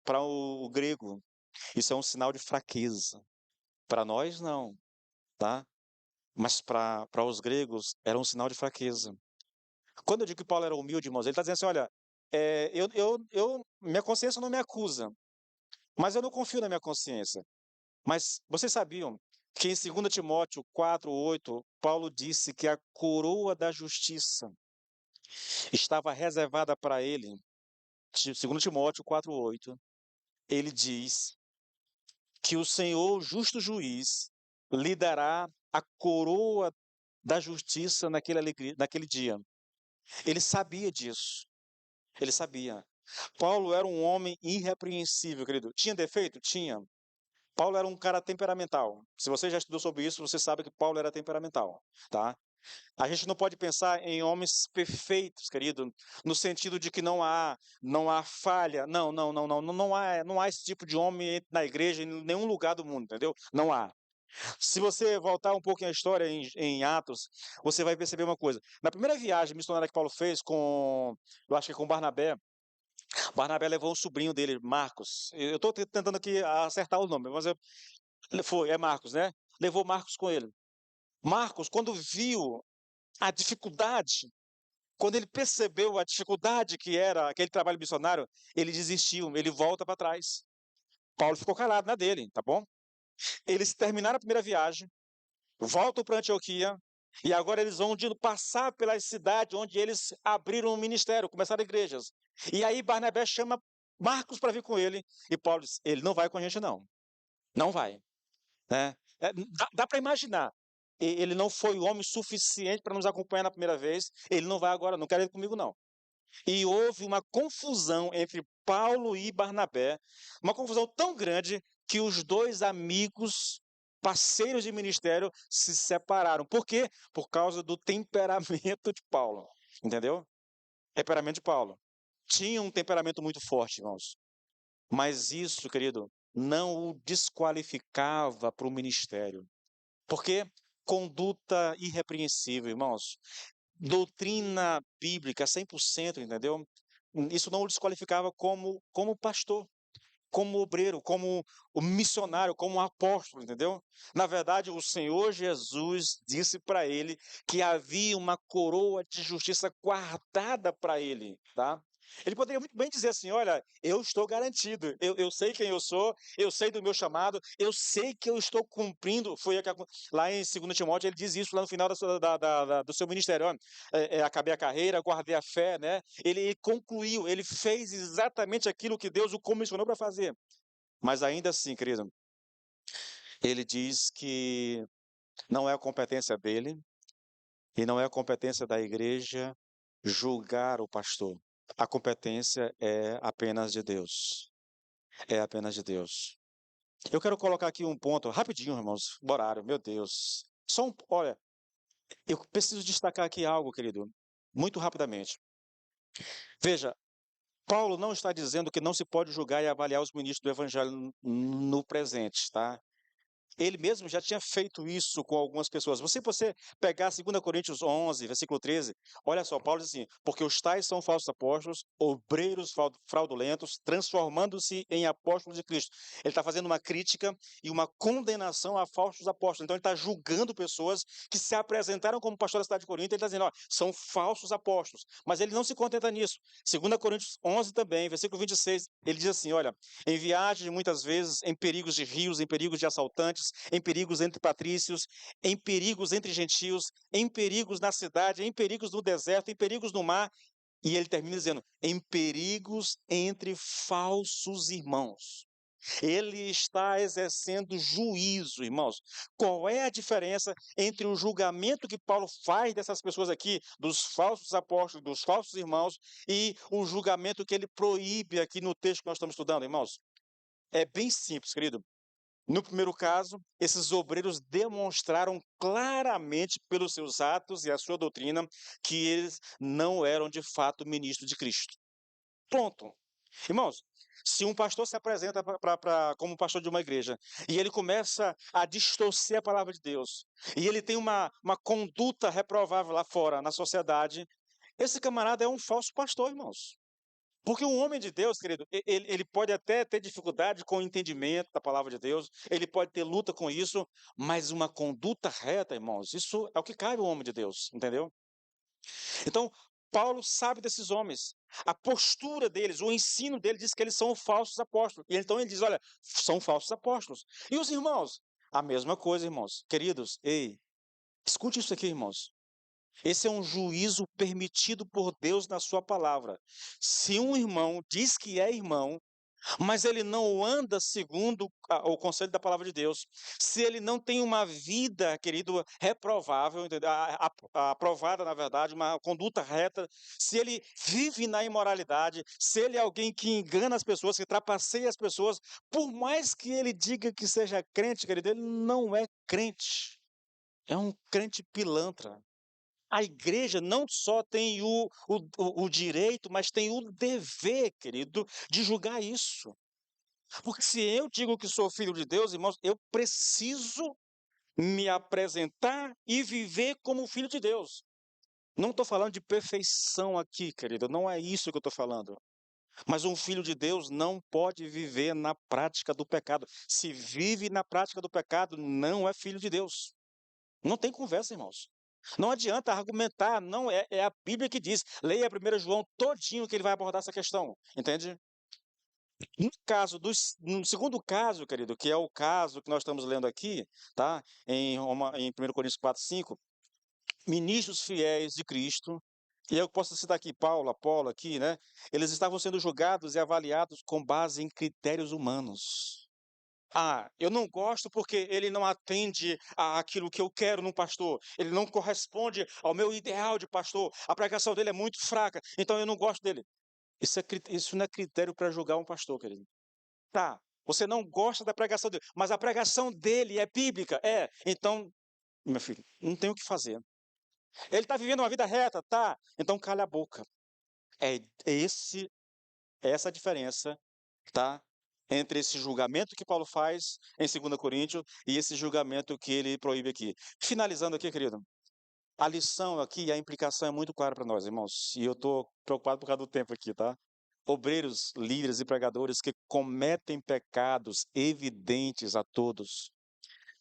para o grego, isso é um sinal de fraqueza. Para nós, não, tá? Mas para os gregos era um sinal de fraqueza. Quando eu digo que Paulo era humilde, irmãos, ele está dizendo assim: olha, minha consciência não me acusa, mas eu não confio na minha consciência. Mas vocês sabiam que em 2 Timóteo 4:8, Paulo disse que a coroa da justiça estava reservada para ele. 2 Timóteo 4:8, ele diz que o Senhor, justo juiz, lhe dará a coroa da justiça naquele dia. Ele sabia disso. Ele sabia. Paulo era um homem irrepreensível, querido. Tinha defeito? Tinha. Paulo era um cara temperamental. Se você já estudou sobre isso, você sabe que Paulo era temperamental, tá? A gente não pode pensar em homens perfeitos, querido, no sentido de que não há falha. Não, não, não, não, não há esse tipo de homem na igreja em nenhum lugar do mundo, entendeu? Não há. Se você voltar um pouco à história em Atos, você vai perceber uma coisa. Na primeira viagem missionária que Paulo fez eu acho que com Barnabé, Barnabé levou um sobrinho dele, Marcos. Eu estou tentando aqui acertar o nome, mas é Marcos, né? Levou Marcos com ele. Marcos, quando viu a dificuldade, quando ele percebeu a dificuldade que era aquele trabalho missionário, ele desistiu, ele volta para trás. Paulo ficou calado na dele, tá bom? Eles terminaram a primeira viagem, voltam para Antioquia, e agora eles vão passar pelas cidades onde eles abriram um ministério, começaram igrejas. E aí Barnabé chama Marcos para vir com ele, e Paulo diz: ele não vai com a gente, não. Não vai. Né? Dá para imaginar. Ele não foi homem suficiente para nos acompanhar na primeira vez, ele não vai agora, não quer ir comigo, não. E houve uma confusão entre Paulo e Barnabé, uma confusão tão grande que os dois amigos, parceiros de ministério, se separaram. Por quê? Por causa do temperamento de Paulo. Entendeu? Temperamento de Paulo. Tinha um temperamento muito forte, irmãos. Mas isso, querido, não o desqualificava para o ministério. Por quê? Conduta irrepreensível, irmãos. doutrina bíblica 100%, entendeu? Isso não o desqualificava como pastor, como obreiro, como o missionário, como um apóstolo, entendeu? Na verdade, o Senhor Jesus disse para ele que havia uma coroa de justiça guardada para ele, tá? Ele poderia muito bem dizer assim: olha, eu estou garantido, eu sei quem eu sou, eu sei do meu chamado, eu sei que eu estou cumprindo. Lá em 2 Timóteo ele diz isso lá no final do seu ministério: ó, acabei a carreira, guardei a fé, né? Ele concluiu, ele fez exatamente aquilo que Deus o comissionou para fazer. Mas ainda assim, querido, ele diz que não é a competência dele e não é a competência da igreja julgar o pastor. A competência é apenas de Deus. É apenas de Deus. Eu quero colocar aqui um ponto, rapidinho, irmãos, horário, meu Deus. Olha, eu preciso destacar aqui algo, querido, muito rapidamente. Veja, Paulo não está dizendo que não se pode julgar e avaliar os ministros do evangelho no presente, tá? Ele mesmo já tinha feito isso com algumas pessoas. Você pegar 2 Coríntios 11, versículo 13, olha só, Paulo diz assim: porque os tais são falsos apóstolos, obreiros fraudulentos, transformando-se em apóstolos de Cristo. Ele está fazendo uma crítica e uma condenação a falsos apóstolos. Então ele está julgando pessoas que se apresentaram como pastor da cidade de Corinto. Ele está dizendo: ó, são falsos apóstolos. Mas ele não se contenta nisso. 2 Coríntios 11 também, versículo 26, ele diz assim: olha, em viagem, muitas vezes, em perigos de rios, em perigos de assaltantes, em perigos entre patrícios, em perigos entre gentios, em perigos na cidade, em perigos no deserto, em perigos no mar. E ele termina dizendo: em perigos entre falsos irmãos. Ele está exercendo juízo, irmãos. Qual é a diferença entre o julgamento que Paulo faz dessas pessoas aqui, dos falsos apóstolos, dos falsos irmãos, e o julgamento que ele proíbe aqui no texto que nós estamos estudando, irmãos? É bem simples, querido. No primeiro caso, esses obreiros demonstraram claramente pelos seus atos e a sua doutrina que eles não eram de fato ministros de Cristo. Ponto. Irmãos, se um pastor se apresenta como pastor de uma igreja e ele começa a distorcer a palavra de Deus e ele tem uma conduta reprovável lá fora, na sociedade, esse camarada é um falso pastor, irmãos. Porque um homem de Deus, querido, ele pode até ter dificuldade com o entendimento da palavra de Deus, ele pode ter luta com isso, mas uma conduta reta, irmãos, isso é o que cabe ao homem de Deus, entendeu? Então, Paulo sabe desses homens, a postura deles, o ensino deles diz que eles são falsos apóstolos. E então ele diz: olha, são falsos apóstolos. E os irmãos? A mesma coisa, irmãos. Queridos, ei, escute isso aqui, irmãos. Esse é um juízo permitido por Deus na sua palavra. Se um irmão diz que é irmão, mas ele não anda segundo o conselho da palavra de Deus, se ele não tem uma vida, querido, reprovável, aprovada, na verdade, uma conduta reta, se ele vive na imoralidade, se ele é alguém que engana as pessoas, que trapaceia as pessoas, por mais que ele diga que seja crente, querido, ele não é crente. É um crente pilantra. A igreja não só tem o direito, mas tem o dever, querido, de julgar isso. Porque se eu digo que sou filho de Deus, irmãos, eu preciso me apresentar e viver como filho de Deus. Não estou falando de perfeição aqui, querido, não é isso que eu estou falando. Mas um filho de Deus não pode viver na prática do pecado. Se vive na prática do pecado, não é filho de Deus. Não tem conversa, irmãos. Não adianta argumentar, não é a Bíblia que diz. Leia 1 João todinho que ele vai abordar essa questão, entende? No segundo caso, querido, que é o caso que nós estamos lendo aqui, tá? Em 1 Coríntios 4, 5, ministros fiéis de Cristo, e eu posso citar aqui Paulo, Apolo aqui, né? Eles estavam sendo julgados e avaliados com base em critérios humanos. Ah, eu não gosto porque ele não atende àquilo que eu quero num pastor. Ele não corresponde ao meu ideal de pastor. A pregação dele é muito fraca, então eu não gosto dele. Isso não é critério para julgar um pastor, querido. Tá, você não gosta da pregação dele, mas a pregação dele é bíblica. É, então, meu filho, não tem o que fazer. Ele está vivendo uma vida reta, tá? Então calha a boca. É esse, é essa a diferença, tá? Entre esse julgamento que Paulo faz em 2 Coríntios e esse julgamento que ele proíbe aqui. Finalizando aqui, querido. A lição aqui, a implicação é muito clara para nós, irmãos. E eu estou preocupado por causa do tempo aqui, tá? Obreiros, líderes e pregadores que cometem pecados evidentes a todos,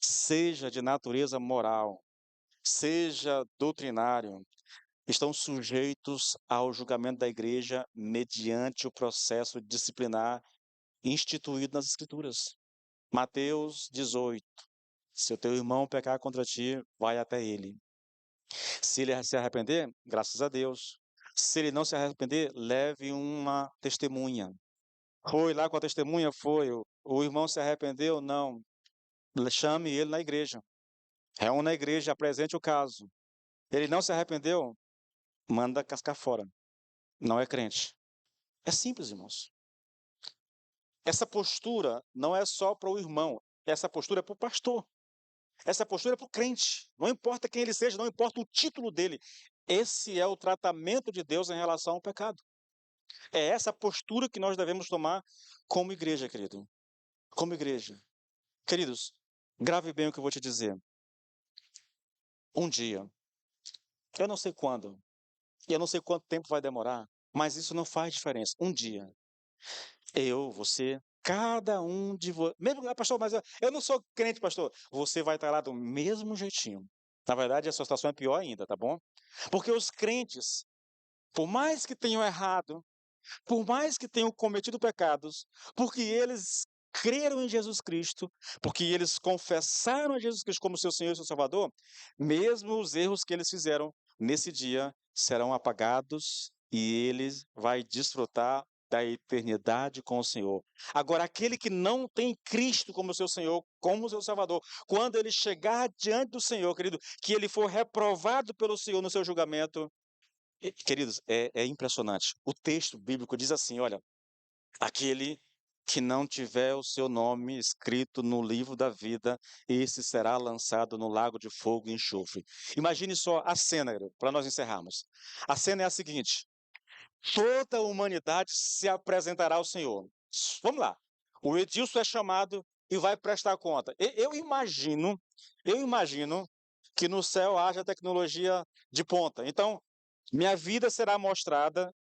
seja de natureza moral, seja doutrinário, estão sujeitos ao julgamento da igreja mediante o processo disciplinar instituído nas Escrituras. Mateus 18. Se o teu irmão pecar contra ti, vai até ele. Se ele se arrepender, graças a Deus. Se ele não se arrepender, leve uma testemunha. Foi lá com a testemunha? Foi. O irmão se arrependeu? Não. Chame ele na igreja. Reúna a igreja, apresente o caso. Ele não se arrependeu? Manda cascar fora. Não é crente. É simples, irmãos. Essa postura não é só para o irmão. Essa postura é para o pastor. Essa postura é para o crente. Não importa quem ele seja, não importa o título dele. Esse é o tratamento de Deus em relação ao pecado. É essa postura que nós devemos tomar como igreja, querido. Como igreja. Queridos, grave bem o que eu vou te dizer. Um dia, eu não sei quando, e eu não sei quanto tempo vai demorar, mas isso não faz diferença. Um dia, eu, você, cada um de vocês. Mesmo, pastor, mas eu não sou crente, pastor. Você vai estar lá do mesmo jeitinho. Na verdade, a sua situação é pior ainda, tá bom? Porque os crentes, por mais que tenham errado, por mais que tenham cometido pecados, porque eles creram em Jesus Cristo, porque eles confessaram a Jesus Cristo como seu Senhor e seu Salvador, mesmo os erros que eles fizeram nesse dia serão apagados e eles vai desfrutar da eternidade com o Senhor. Agora, aquele que não tem Cristo como seu Senhor, como seu Salvador, quando ele chegar diante do Senhor, querido, que ele for reprovado pelo Senhor no seu julgamento, queridos, é impressionante. O texto bíblico diz assim: olha, aquele que não tiver o seu nome escrito no livro da vida, esse será lançado no lago de fogo e enxofre. Imagine só a cena, para nós encerrarmos. A cena é a seguinte: toda a humanidade se apresentará ao Senhor. Vamos lá. O Edilson é chamado e vai prestar conta. Eu imagino que no céu haja tecnologia de ponta. Então, minha vida será mostrada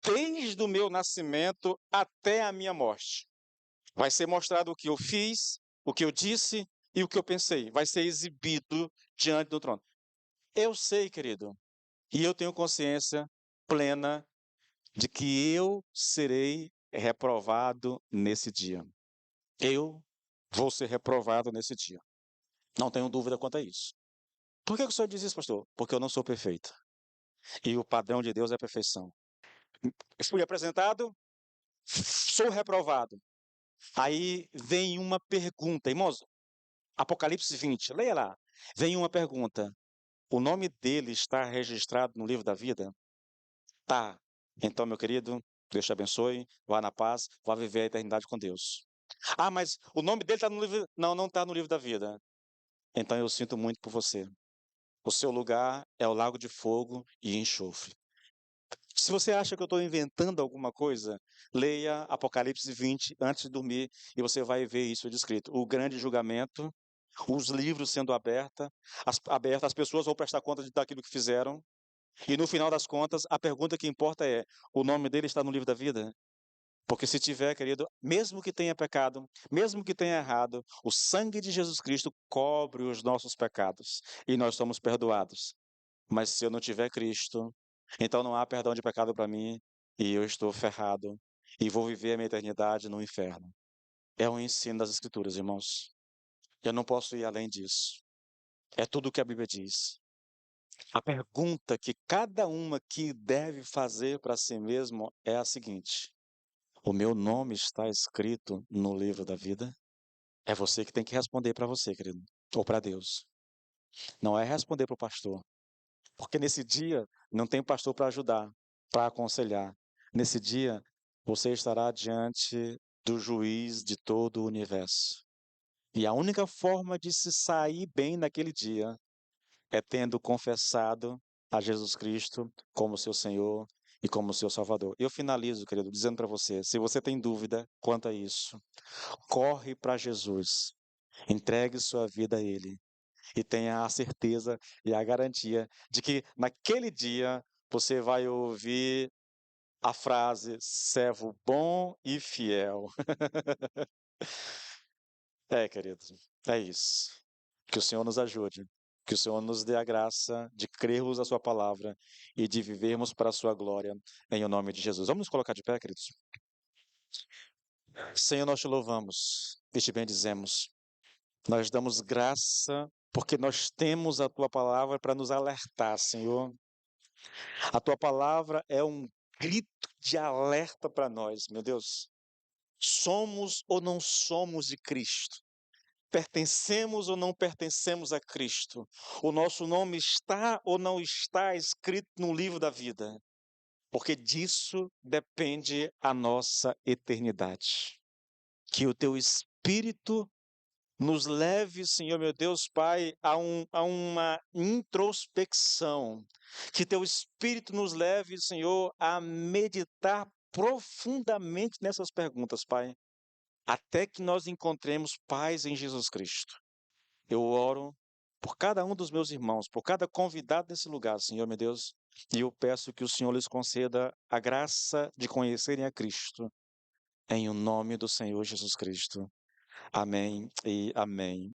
desde o meu nascimento até a minha morte. Vai ser mostrado o que eu fiz, o que eu disse e o que eu pensei. Vai ser exibido diante do trono. Eu sei, querido, e eu tenho consciência plena de que eu serei reprovado nesse dia. Eu vou ser reprovado nesse dia. Não tenho dúvida quanto a isso. Por que o senhor diz isso, pastor? Porque eu não sou perfeito. E o padrão de Deus é a perfeição. Fui apresentado, sou reprovado. Aí vem uma pergunta, irmãos, Apocalipse 20, leia lá. Vem uma pergunta: o nome dele está registrado no livro da vida? Tá. Então, meu querido, Deus te abençoe, vá na paz, vá viver a eternidade com Deus. Ah, mas o nome dele está no livro. Não, não está no livro da vida. Então eu sinto muito por você. O seu lugar é o lago de fogo e enxofre. Se você acha que eu estou inventando alguma coisa, leia Apocalipse 20 antes de dormir e você vai ver isso descrito. O grande julgamento, os livros sendo abertos, as pessoas vão prestar conta daquilo que fizeram. E no final das contas, a pergunta que importa é: o nome dele está no livro da vida? Porque se tiver, querido, mesmo que tenha pecado, mesmo que tenha errado, o sangue de Jesus Cristo cobre os nossos pecados e nós somos perdoados. Mas se eu não tiver Cristo, então não há perdão de pecado para mim e eu estou ferrado e vou viver a minha eternidade no inferno. É o ensino das Escrituras, irmãos. Eu não posso ir além disso. É tudo o que a Bíblia diz. A pergunta que cada uma aqui deve fazer para si mesmo é a seguinte: o meu nome está escrito no livro da vida? É você que tem que responder para você, querido, ou para Deus. Não é responder para o pastor. Porque nesse dia não tem pastor para ajudar, para aconselhar. Nesse dia você estará diante do juiz de todo o universo. E a única forma de se sair bem naquele dia é tendo confessado a Jesus Cristo como seu Senhor e como seu Salvador. Eu finalizo, querido, dizendo para você, se você tem dúvida quanto a isso, corre para Jesus. Entregue sua vida a Ele. e tenha a certeza e a garantia de que naquele dia você vai ouvir a frase servo bom e fiel. É, querido, é isso. Que o Senhor nos ajude, que o Senhor nos dê a graça de crermos a Sua palavra e de vivermos para a Sua glória, em o nome de Jesus. Vamos nos colocar de pé, queridos? Senhor, nós te louvamos e te bendizemos. Nós damos graça porque nós temos a Tua palavra para nos alertar, Senhor. A Tua palavra é um grito de alerta para nós, meu Deus. Somos ou não somos de Cristo? Pertencemos ou não pertencemos a Cristo? O nosso nome está ou não está escrito no livro da vida? Porque disso depende a nossa eternidade. Que o teu Espírito nos leve, Senhor meu Deus Pai, a uma introspecção. Que teu Espírito nos leve, Senhor, a meditar profundamente nessas perguntas, Pai, até que nós encontremos paz em Jesus Cristo. Eu oro por cada um dos meus irmãos, por cada convidado desse lugar, Senhor meu Deus, e eu peço que o Senhor lhes conceda a graça de conhecerem a Cristo, em o nome do Senhor Jesus Cristo. Amém e amém.